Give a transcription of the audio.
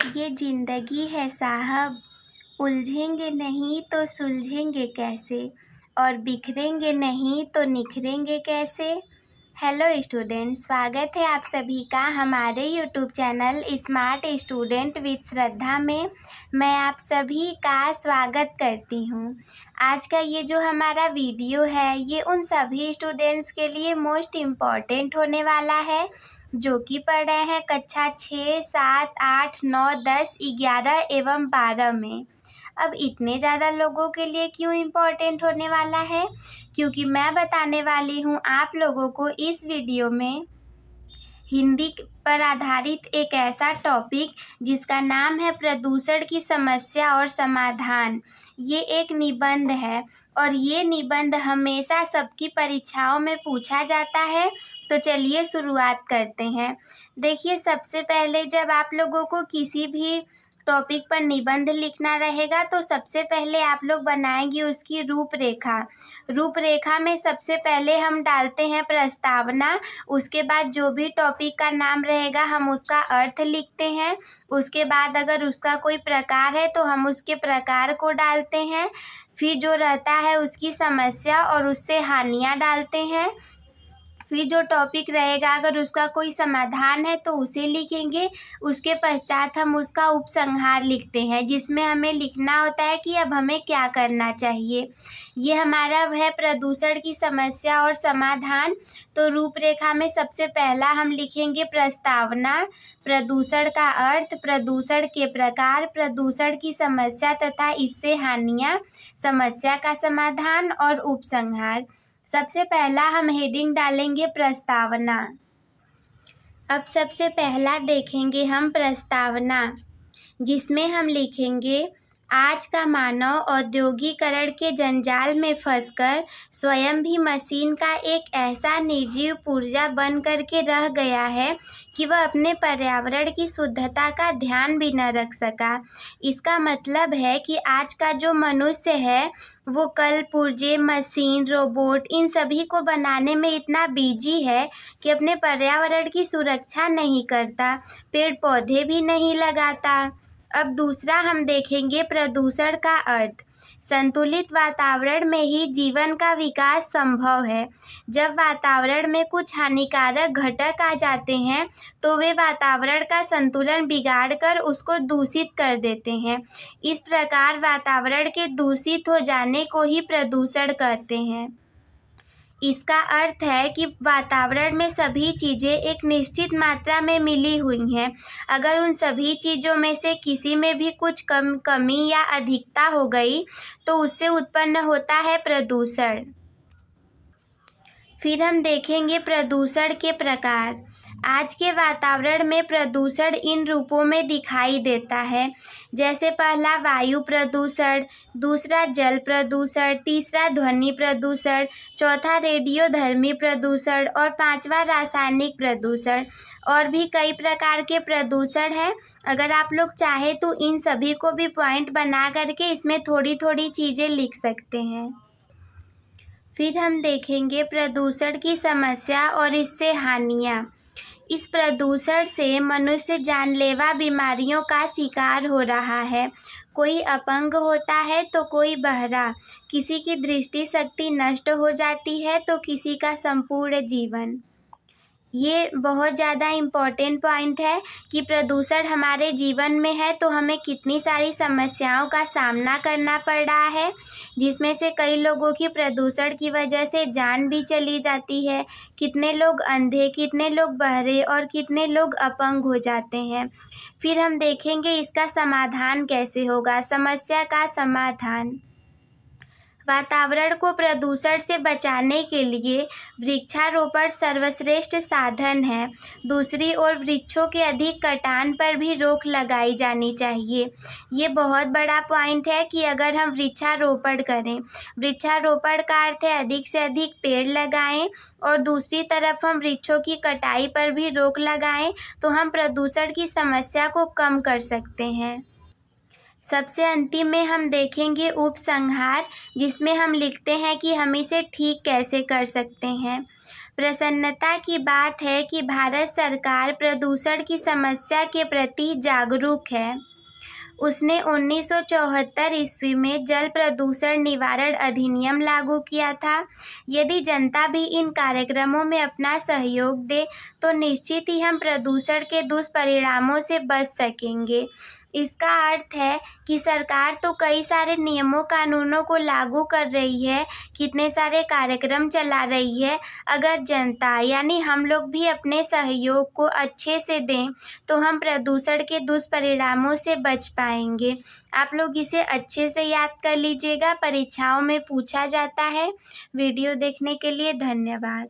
ये जिंदगी है साहब, उलझेंगे नहीं तो सुलझेंगे कैसे, और बिखरेंगे नहीं तो निखरेंगे कैसे। हेलो स्टूडेंट, स्वागत है आप सभी का हमारे YouTube channel smart student with Shraddha में। मैं आप सभी का स्वागत करती हूँ। आज का ये जो हमारा वीडियो है ये उन सभी स्टूडेंट्स के लिए मोस्ट इम्पॉर्टेंट होने वाला है जो कि पढ़ रहे हैं कक्षा 6, 7, 8, 9, 10, 11 एवं 12 में। अब इतने ज़्यादा लोगों के लिए क्यों इम्पोर्टेंट होने वाला है? क्योंकि मैं बताने वाली हूँ आप लोगों को इस वीडियो में हिंदी पर आधारित एक ऐसा टॉपिक जिसका नाम है प्रदूषण की समस्या और समाधान। ये एक निबंध है और ये निबंध हमेशा सबकी परीक्षाओं में पूछा जाता है। तो चलिए शुरुआत करते हैं। देखिए, सबसे पहले जब आप लोगों को किसी भी टॉपिक पर निबंध लिखना रहेगा तो सबसे पहले आप लोग बनाएंगे उसकी रूपरेखा। रूपरेखा में सबसे पहले हम डालते हैं प्रस्तावना। उसके बाद जो भी टॉपिक का नाम रहेगा हम उसका अर्थ लिखते हैं। उसके बाद अगर उसका कोई प्रकार है तो हम उसके प्रकार को डालते हैं। फिर जो रहता है उसकी समस्या और उससे हानियाँ डालते हैं। फिर जो टॉपिक रहेगा अगर उसका कोई समाधान है तो उसे लिखेंगे। उसके पश्चात हम उसका उपसंहार लिखते हैं जिसमें हमें लिखना होता है कि अब हमें क्या करना चाहिए। ये हमारा है प्रदूषण की समस्या और समाधान। तो रूपरेखा में सबसे पहला हम लिखेंगे प्रस्तावना, प्रदूषण का अर्थ, प्रदूषण के प्रकार, प्रदूषण की समस्या तथा इससे हानियाँ, समस्या का समाधान और उपसंहार। सबसे पहला हम हेडिंग डालेंगे प्रस्तावना। अब सबसे पहला देखेंगे हम प्रस्तावना, जिसमें हम लिखेंगे आज का मानव औद्योगिकरण के जंजाल में फंसकर स्वयं भी मशीन का एक ऐसा निर्जीव पुर्जा बन करके रह गया है कि वह अपने पर्यावरण की शुद्धता का ध्यान भी न रख सका। इसका मतलब है कि आज का जो मनुष्य है वो कल पुर्जे, मशीन, रोबोट इन सभी को बनाने में इतना बिजी है कि अपने पर्यावरण की सुरक्षा नहीं करता, पेड़ पौधे भी नहीं लगाता। अब दूसरा हम देखेंगे प्रदूषण का अर्थ। संतुलित वातावरण में ही जीवन का विकास संभव है। जब वातावरण में कुछ हानिकारक घटक आ जाते हैं तो वे वातावरण का संतुलन बिगाड़कर उसको दूषित कर देते हैं। इस प्रकार वातावरण के दूषित हो जाने को ही प्रदूषण कहते हैं। इसका अर्थ है कि वातावरण में सभी चीज़ें एक निश्चित मात्रा में मिली हुई हैं। अगर उन सभी चीज़ों में से किसी में भी कुछ कमी या अधिकता हो गई तो उससे उत्पन्न होता है प्रदूषण। फिर हम देखेंगे प्रदूषण के प्रकार। आज के वातावरण में प्रदूषण इन रूपों में दिखाई देता है, जैसे पहला वायु प्रदूषण, दूसरा जल प्रदूषण, तीसरा ध्वनि प्रदूषण, चौथा रेडियोधर्मी प्रदूषण और पांचवा रासायनिक प्रदूषण। और भी कई प्रकार के प्रदूषण हैं। अगर आप लोग चाहे तो इन सभी को भी पॉइंट बना करके इसमें थोड़ी थोड़ी चीज़ें लिख सकते हैं। फिर हम देखेंगे प्रदूषण की समस्या और इससे हानियाँ। इस प्रदूषण से मनुष्य जानलेवा बीमारियों का शिकार हो रहा है। कोई अपंग होता है तो कोई बहरा, किसी की दृष्टि शक्ति नष्ट हो जाती है तो किसी का संपूर्ण जीवन। ये बहुत ज़्यादा इम्पॉर्टेंट पॉइंट है कि प्रदूषण हमारे जीवन में है तो हमें कितनी सारी समस्याओं का सामना करना पड़ रहा है, जिसमें से कई लोगों की प्रदूषण की वजह से जान भी चली जाती है। कितने लोग अंधे, कितने लोग बहरे और कितने लोग अपंग हो जाते हैं। फिर हम देखेंगे इसका समाधान कैसे होगा, समस्या का समाधान। वातावरण को प्रदूषण से बचाने के लिए वृक्षारोपण सर्वश्रेष्ठ साधन है। दूसरी ओर वृक्षों के अधिक कटान पर भी रोक लगाई जानी चाहिए। ये बहुत बड़ा पॉइंट है कि अगर हम वृक्षारोपण करें, वृक्षारोपण का अर्थ है अधिक से अधिक पेड़ लगाएं और दूसरी तरफ हम वृक्षों की कटाई पर भी रोक लगाएं तो हम प्रदूषण की समस्या को कम कर सकते हैं। सबसे अंतिम में हम देखेंगे उपसंहार, जिसमें हम लिखते हैं कि हम इसे ठीक कैसे कर सकते हैं। प्रसन्नता की बात है कि भारत सरकार प्रदूषण की समस्या के प्रति जागरूक है। उसने 1974 ईस्वी में जल प्रदूषण निवारण अधिनियम लागू किया था। यदि जनता भी इन कार्यक्रमों में अपना सहयोग दे तो निश्चित ही हम प्रदूषण के दुष्परिणामों से बच सकेंगे। इसका अर्थ है कि सरकार तो कई सारे नियमों कानूनों को लागू कर रही है, कितने सारे कार्यक्रम चला रही है। अगर जनता यानी हम लोग भी अपने सहयोग को अच्छे से दें तो हम प्रदूषण के दुष्परिणामों से बच पाएंगे। आप लोग इसे अच्छे से याद कर लीजिएगा, परीक्षाओं में पूछा जाता है। वीडियो देखने के लिए धन्यवाद।